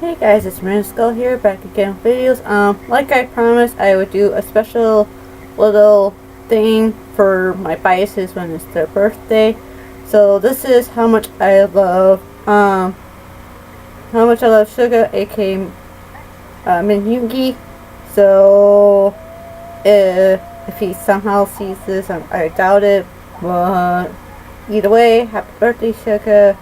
Hey guys, it's Miniskull here, back again with videos. Like I promised, I would do a special little thing for my biases when it's their birthday. So this is how much I love, Suga, aka Min Yugi. So if he somehow sees this, I doubt it. But either way, happy birthday, Suga.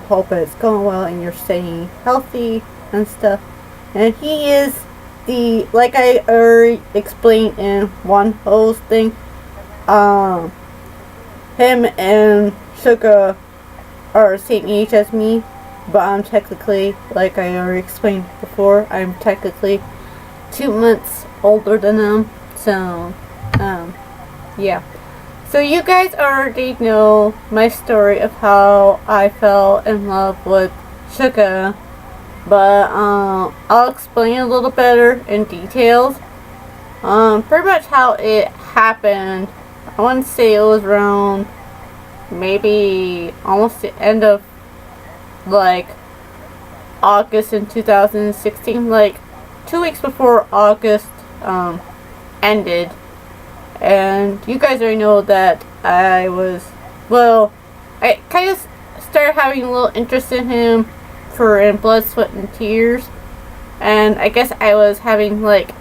Hope it's going well and you're staying healthy and stuff. And he is like I already explained in one host thing, him and Suga are the same age as me, but I'm technically, like I already explained before, I'm technically 2 months older than him. So, yeah. So you guys already know my story of how I fell in love with Suga, but I'll explain a little better in details. Pretty much how it happened. I want to say it was around maybe almost the end of like August in 2016, like 2 weeks before August ended. And you guys already know that I kind of started having a little interest in him in Blood, Sweat, and Tears. And I guess I was having like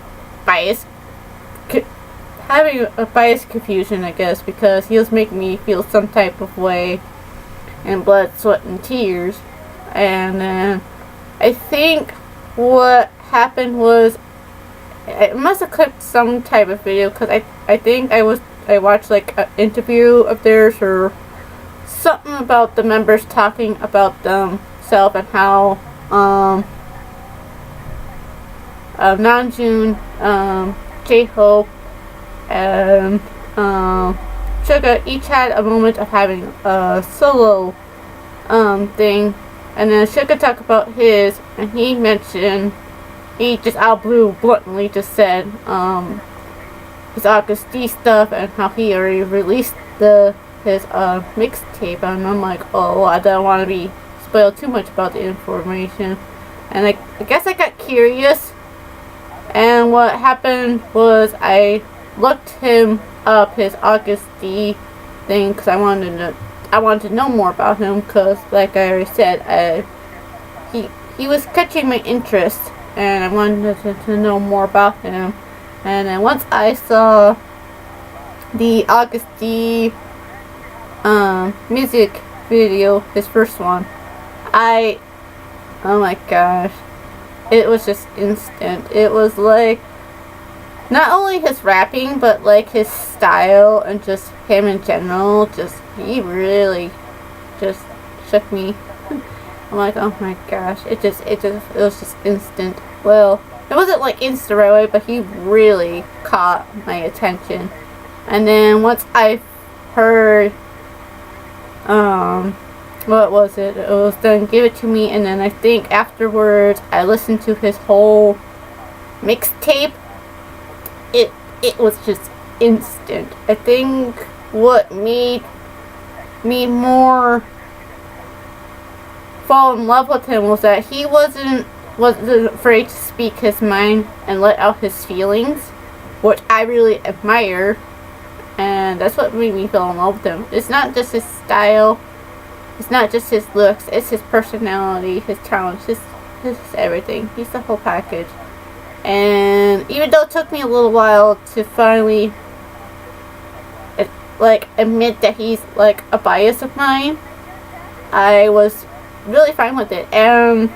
having a bias confusion, I guess, because he was making me feel some type of way in Blood, Sweat, and Tears. And then I think what happened was I must have clipped some type of video, because I think I watched like an interview of theirs or something about the members talking about themselves and how Namjoon, J-Hope, and Suga each had a moment of having a solo thing, and then Suga talked about his, and he mentioned, he just out blue bluntly just said his August D stuff and how he already released his mixtape, and I'm like, oh, I don't want to be spoiled too much about the information. And I guess I got curious, and what happened was I looked him up, his August D thing, because I wanted to know more about him, because like I already said, he was catching my interest, and I wanted to know more about him. And then once I saw the August D music video, his first one, oh my gosh, it was just instant. It was like not only his rapping, but like his style and just him in general. He really just shook me. I'm like, oh my gosh, it was just instant. Well, it wasn't like instant right away, but he really caught my attention. And then once I heard, what was it? It was done, Give It To Me, and then I think afterwards I listened to his whole mixtape. It was just instant. I think what made me more fall in love with him was that he wasn't afraid to speak his mind and let out his feelings, which I really admire, and that's what made me fall in love with him. It's not just his style, it's not just his looks, it's his personality, his talents, his everything. He's the whole package. And even though it took me a little while to finally admit that he's like a bias of mine, I was really fine with it. And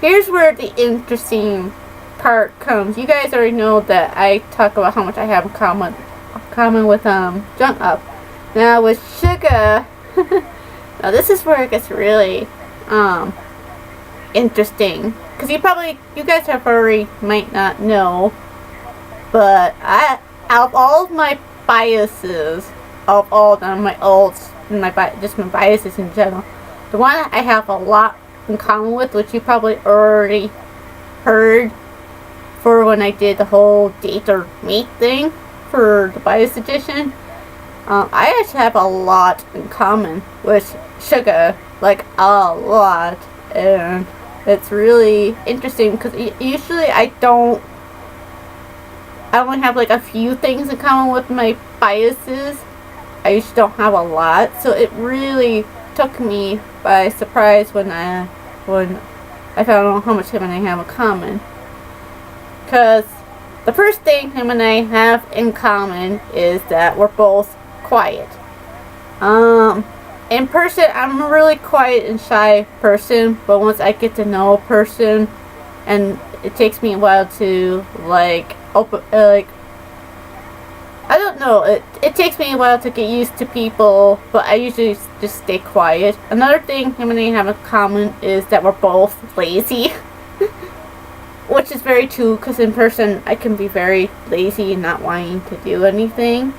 here's where the interesting part comes. You guys already know that I talk about how much I have in common with Jung-Up. Now with Suga, now this is where it gets really interesting, because you guys have already might not know, but out of all of my biases, of all of them, my biases in general, the one I have a lot in common with, which you probably already heard for when I did the whole date or mate thing for the bias edition, I actually have a lot in common with Suga, like a lot. and it's really interesting because usually I only have like a few things in common with my biases. I usually don't have a lot, so it really took me by surprise when I found out how much him and I have in common. Because the first thing him and I have in common is that we're both quiet. In person, I'm a really quiet and shy person, but once I get to know a person, and it takes me a while to like open, I don't know, it takes me a while to get used to people, but I usually just stay quiet. Another thing him and I have in common is that we're both lazy. Which is very true, because in person I can be very lazy and not wanting to do anything.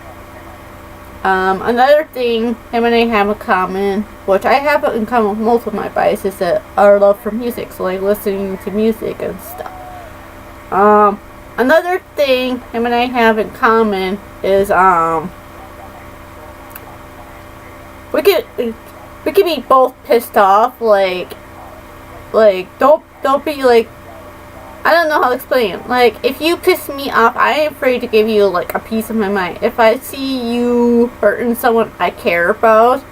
Another thing him and I have in common, which I have in common with most of my biases, is that our love for music, so like listening to music and stuff. Another thing him and I have in common is we could be both pissed off, like don't be like, I don't know how to explain it. Like, if you piss me off, I ain't afraid to give you, like, a piece of my mind. If I see you hurting someone I care about,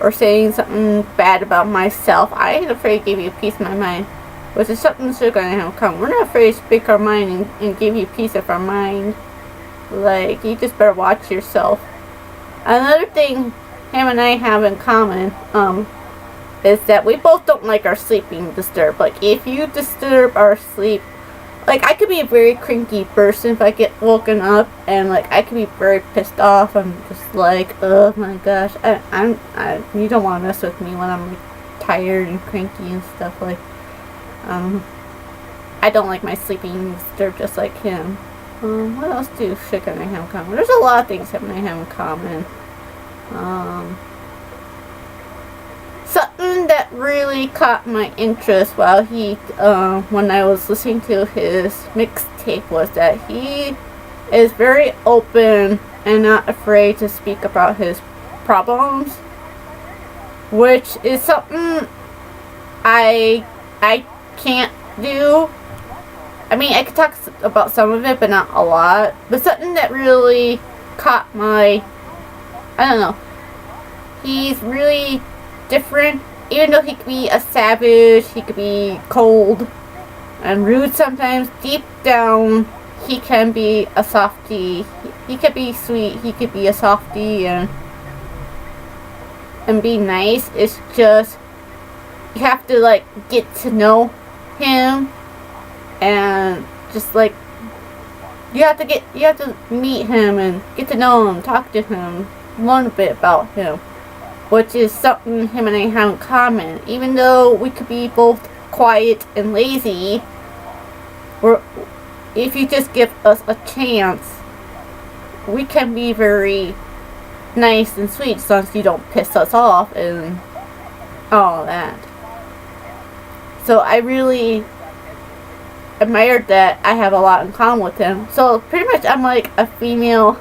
or saying something bad about myself, I ain't afraid to give you a piece of my mind. Which is something Suga and I have come. We're not afraid to speak our mind and give you a piece of our mind. Like, you just better watch yourself. Another thing him and I have in common, is that we both don't like our sleep being disturbed. Like, if you disturb our sleep, like, I could be a very cranky person if I get woken up, and like I could be very pissed off. I'm just like, oh my gosh, you don't want to mess with me when I'm like tired and cranky and stuff. Like, I don't like my sleep being disturbed just like him. What else do Suga and I have in common? There's a lot of things him and I have in common. Something that really caught my interest while when I was listening to his mixtape was that he is very open and not afraid to speak about his problems, which is something I can't do. I mean, I could talk about some of it, but not a lot. But something that really caught my, I don't know, he's really different. Even though he could be a savage, he could be cold and rude sometimes, deep down he can be a softie. He could be sweet, he could be a softie and be nice. It's just, you have to like get to know him, and just like you have to meet him and get to know him, talk to him, learn a bit about him, which is something him and I have in common. Even though we could be both quiet and lazy, if you just give us a chance, we can be very nice and sweet as long as you don't piss us off and all that. So I really admired that I have a lot in common with him. So pretty much I'm like a female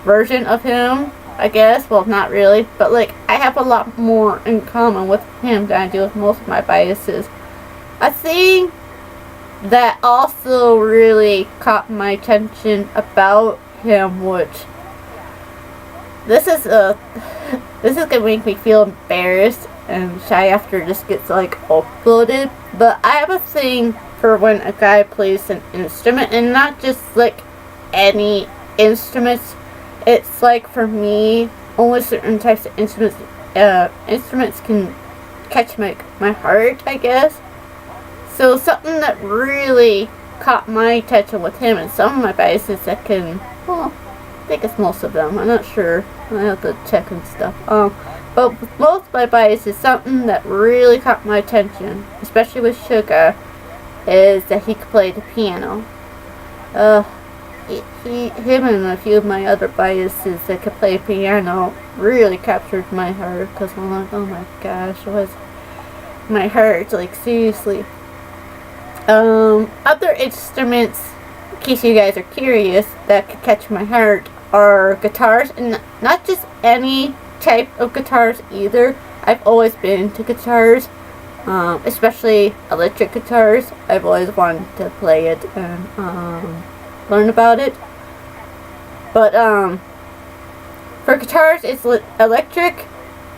version of him, I guess. Well, not really, but like I have a lot more in common with him than I do with most of my biases. A thing that also really caught my attention about him, which this is gonna make me feel embarrassed and shy after this gets like uploaded, but I have a thing for when a guy plays an instrument, and not just like any instruments. It's like, for me, only certain types of instruments can catch my heart, I guess. So something that really caught my attention with him, and some of my biases that can, well, I think it's most of them, I'm not sure, I have to check and stuff. But with most of my biases, something that really caught my attention, especially with Suga, is that he could play the piano. Him and a few of my other biases that could play piano really captured my heart, because I'm like, oh my gosh, was my heart, like, seriously. Other instruments, in case you guys are curious, that could catch my heart are guitars, and not just any type of guitars either. I've always been into guitars. especially electric guitars. I've always wanted to play it and learn about it. But for guitars, it's electric,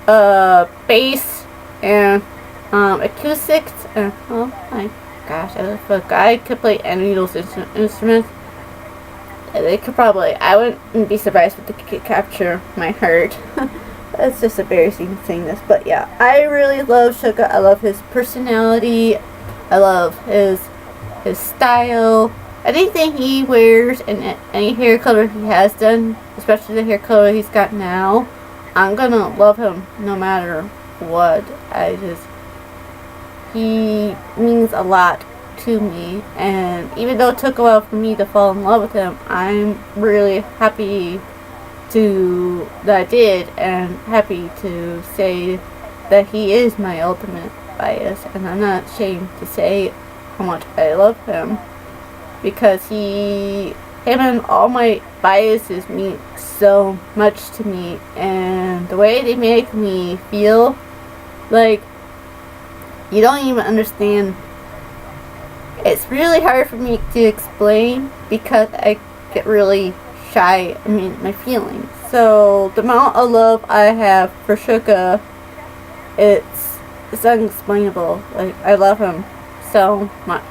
bass, and acoustics. And oh my gosh, if a guy could play any of those instruments, they could probably. I wouldn't be surprised if they could capture my heart. That's just embarrassing saying this, but yeah, I really love Suga. I love his personality. I love his style. Anything he wears and any hair color he has done, especially the hair color he's got now, I'm gonna love him no matter what. He means a lot to me, and even though it took a while for me to fall in love with him, I'm really happy that I did, and happy to say that he is my ultimate bias, and I'm not ashamed to say how much I love him, because him and all my biases mean so much to me, and the way they make me feel, like, you don't even understand. It's really hard for me to explain because I get really shy. I mean, my feelings. So the amount of love I have for Suga, it's unexplainable. Like, I love him so much.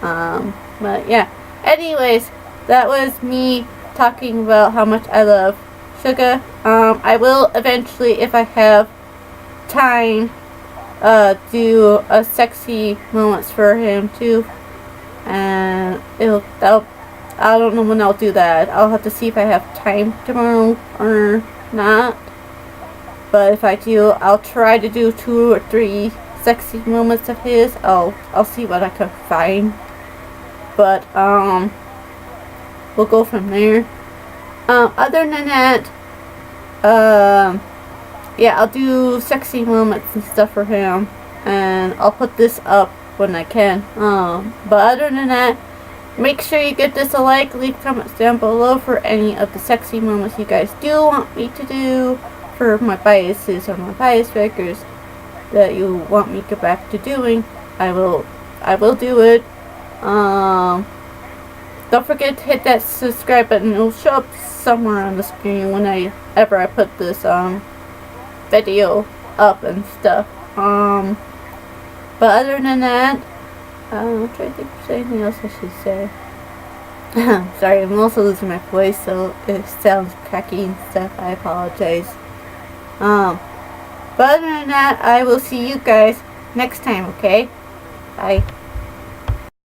But yeah. Anyways, that was me talking about how much I love Suga. I will eventually, if I have time, do a sexy moments for him too, and I don't know when I'll do that. I'll have to see if I have time tomorrow or not. But if I do, I'll try to do 2 or 3 sexy moments of his. I'll see what I can find. But we'll go from there. Other than that, yeah, I'll do sexy moments and stuff for him, and I'll put this up when I can. But other than that, make sure you give this a like, leave comments down below for any of the sexy moments you guys do want me to do, for my biases or my bias breakers that you want me to get back to doing. I will do it. Don't forget to hit that subscribe button. It will show up somewhere on the screen whenever I put this video up and stuff. But other than that, I'm trying to think if there's anything else I should say. Sorry, I'm also losing my voice, so it sounds cracky and stuff. I apologize. But other than that, I will see you guys next time, okay? Bye.